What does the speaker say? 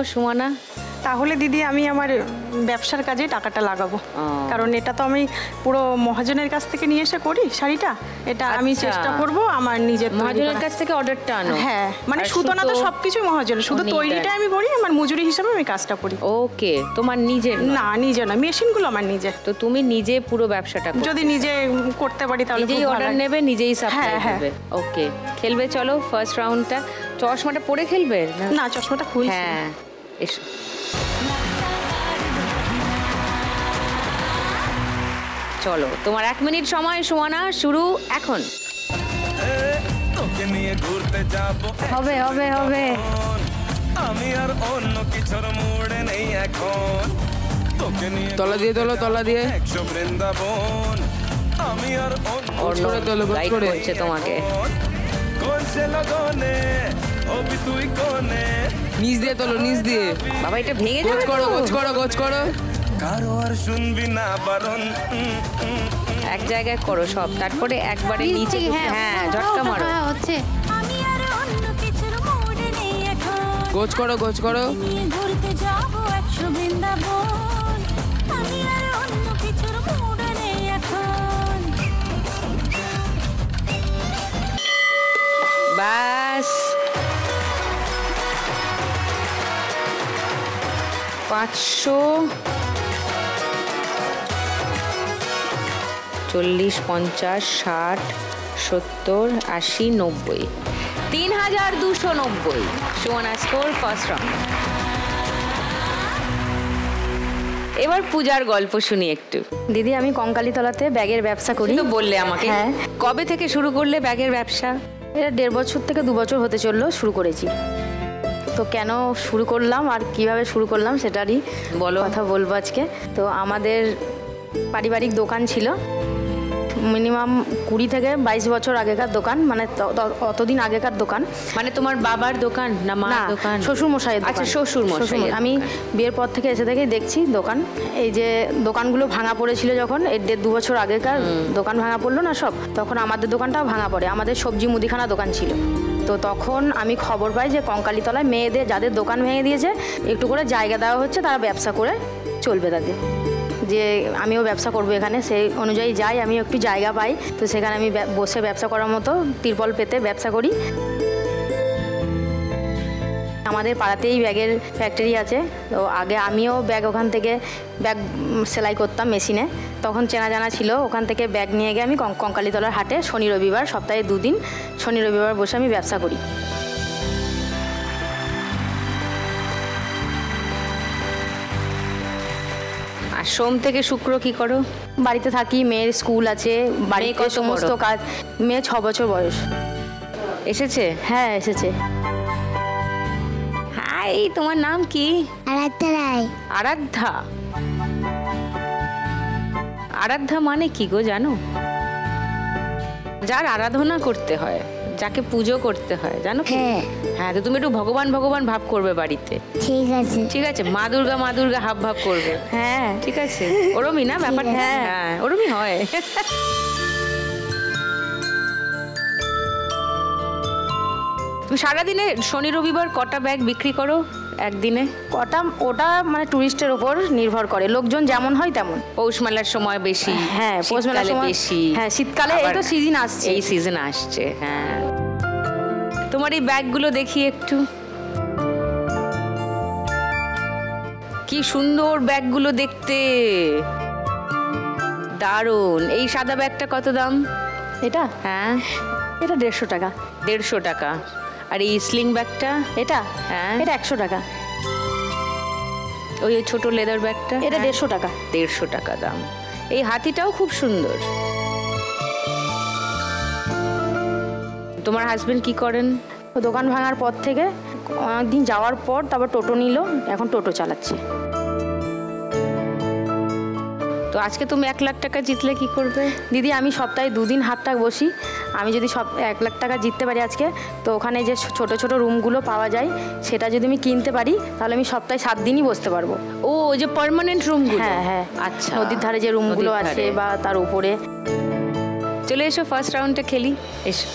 সুমনা, তাহলে দিদি আমি আমার ব্যবসার কাজে টাকাটা লাগাবো, কারণ এটা তো আমি পুরো মহাজনের কাছ থেকে নিয়ে এসে করি শাড়িটা। এটা আমি চেষ্টা করব আমার নিজের মহাজনের কাছ থেকে অর্ডারটা আনো। হ্যাঁ, মানে সুতো না তো সবকিছু মহাজন, শুধু তৈরিটা আমি করি, আমার মজুরি হিসাবে আমি কাজটা করি। ওকে, তোমার নিজের না? নিজে না, মেশিনগুলো আমার নিজে। তো তুমি নিজে পুরো ব্যবসাটা যদি নিজে করতে পারি তাহলে নিজেই অর্ডার নেবে, নিজেই সাপ্লাই দেবে। ওকে, খেলবে চলো ফার্স্ট রাউন্ডটা। চশমাটা পরে খেলবে? না, চশমাটা খুলছি। হ্যাঁ, এসো। চলো, তোমার 1 মিনিট সময় সুমনা, শুরু এখন। হবে হবে হবে। আমি আর অন্য কিছুর মুড়ে নেই এখন, তোকে নিয়ে তলা দিয়ে তোলো, তলা দিয়ে 100 বৃন্দাবন। আমি আর অন্য গাইড করছে তোমাকে। কোনছে লগনে ওবি তুই কোনে, নিচ দিয়ে তোলো, নিচ দিয়ে। বাবা এটা ভেঙে যাবে। গোছ করো, গোছ করো, গোছ করো। কারো আর শুনবি না বারণ। এক জায়গায় করো সব, তারপরে একবারে নিচে। হ্যাঁ, ঝটকা মারো। হচ্ছে। আমি আর অন্য কিছুর মুড়ে নেই এখন, গোছ করো, গোছ করো। ঘুরতে যাবো 100 বৃন্দাবন। আমি আর অন্য কিছুর মুড়ে নেই এখন। বাস, 500, 40, 50, 60, 70, 80, 90, 3290। Sumana score first round. এবার পূজার গল্প শুনি একটু। দিদি, আমি কঙ্কালীতলাতে ব্যাগের ব্যবসা করি। তো বললে আমাকে। হ্যাঁ। কবে থেকে শুরু করলে ব্যাগের ব্যবসা? এটা 1.5 বছর থেকে 2 বছর হতে চললো শুরু করেছি। তো কেন শুরু করলাম আর কিভাবে শুরু করলাম সেটারই কথা বলবো আজকে। তো আমাদের পারিবারিক দোকান ছিল, মিনিমাম 20 থেকে 22 বছর আগেকার দোকান, মানে অতদিন আগেকার দোকান। মানে তোমার বাবার দোকান না মার দোকান? শ্বশুর মশাইয়ের দোকান। আচ্ছা, শ্বশুর মশাই। আমি বিয়ের পর থেকে এসে থেকেই দেখছি দোকান। এই যে দোকানগুলো ভাঙা পড়েছিল যখন, এর 1.5-2 বছর আগেকার দোকান ভাঙা পড়লো না সব, তখন আমাদের দোকানটাও ভাঙা পড়ে। আমাদের সবজি মুদিখানা দোকান ছিল। তো তখন আমি খবর পাই যে কঙ্কালীতলায় মেয়েদের যাদের দোকান ভেঙে দিয়েছে একটু করে জায়গা দেওয়া হচ্ছে, তারা ব্যবসা করে চলবে তাদের, যে আমিও ব্যবসা করবো এখানে। সেই অনুযায়ী যাই, আমি একটু জায়গা পাই, তো সেখানে আমি বসে ব্যবসা করার মতো তিরপল পেতে ব্যবসা করি। আমাদের পাড়াতেই ব্যাগের ফ্যাক্টরি আছে। তো আগে আমিও ব্যাগ ওখান থেকে ব্যাগ সেলাই করতাম মেশিনে, তখন চেনা জানা ছিল। ওখান থেকে ব্যাগ নিয়ে গিয়ে আমি কঙ্কালীতলার হাটে শনি রবিবার, সপ্তাহে 2 দিন শনি রবিবার বসে আমি ব্যবসা করি। আর সোম থেকে শুক্র কি করো? বাড়িতে থাকি, মেয়ের স্কুল আছে, বাড়িতে সমস্ত কাজ। মেয়ে 6 বছর বয়স। এসেছে? হ্যাঁ, এসেছে। হাই, তোমার নাম কি? আরাধ্যা রায়। আরাধ্যা? আরাধ্যা মানে কি গো জানো? যার আরাধনা করতে হয়, যাকে পুজো করতে হয়, জানো কি? হ্যাঁ, তো তুমি একটু ভগবান ভগবান ভাব করবে বাড়িতে। ঠিক আছে, ঠিক আছে? মা দুর্গা মা দুর্গা হাব ভাব করবে। হ্যাঁ, ঠিক আছে? ওরমই না ব্যাপারটা? হ্যাঁ, ওরমই হয়। তুমি সারাদিনে শনি রবিবার কটা ব্যাগ বিক্রি করো একদিনে? ওটা মানে টুরিস্টের উপর নির্ভর করে, লোকজন যেমন হয় তেমন। পৌষ মেলার সময় বেশি। হ্যাঁ, পৌষ মেলার সময় বেশি। হ্যাঁ, শীতকালে এই তো সিজন আসছে। এই সিজন আসছে। হ্যাঁ, তোমার এই ব্যাগগুলো দেখি একটু। কি সুন্দর ব্যাগগুলো দেখতে, দারুণ। এই সাদা ব্যাগটা কত দাম? এটা? হ্যাঁ, এটা 150 টাকা। 150 টাকা। আর এই স্লিং ব্যাগটা? এটা? হ্যাঁ, এটা 100 টাকা। ওই ছোট লেদার ব্যাগটা? এটা 150 টাকা। 150 টাকা দাম। এই হাতিটাও খুব সুন্দর। তোমার হাজবেন্ড কি করেন? দোকান ভাঙার পর থেকে অনেকদিন যাওয়ার পর তারপর টোটো নিল, এখন টোটো চালাচ্ছে। তো আজকে তুমি 1 লাখ টাকা জিতলে কি করবে? দিদি, আমি সপ্তাহে 2 দিন হাটটা বসি। আমি যদি 1 লাখ টাকা জিততে পারি আজকে, তো ওখানে যে ছোট ছোট রুমগুলো পাওয়া যায় সেটা যদি আমি কিনতে পারি, তাহলে আমি সপ্তাহে 7 দিনই বসতে পারবো। ও, যে পার্মানেন্ট রুমগুলো? হ্যাঁ হ্যাঁ। আচ্ছা, নদীর ধারে যে রুমগুলো আছে বা তার উপরে। চলে এসো, ফার্স্ট রাউন্ডটা খেলি। এসো।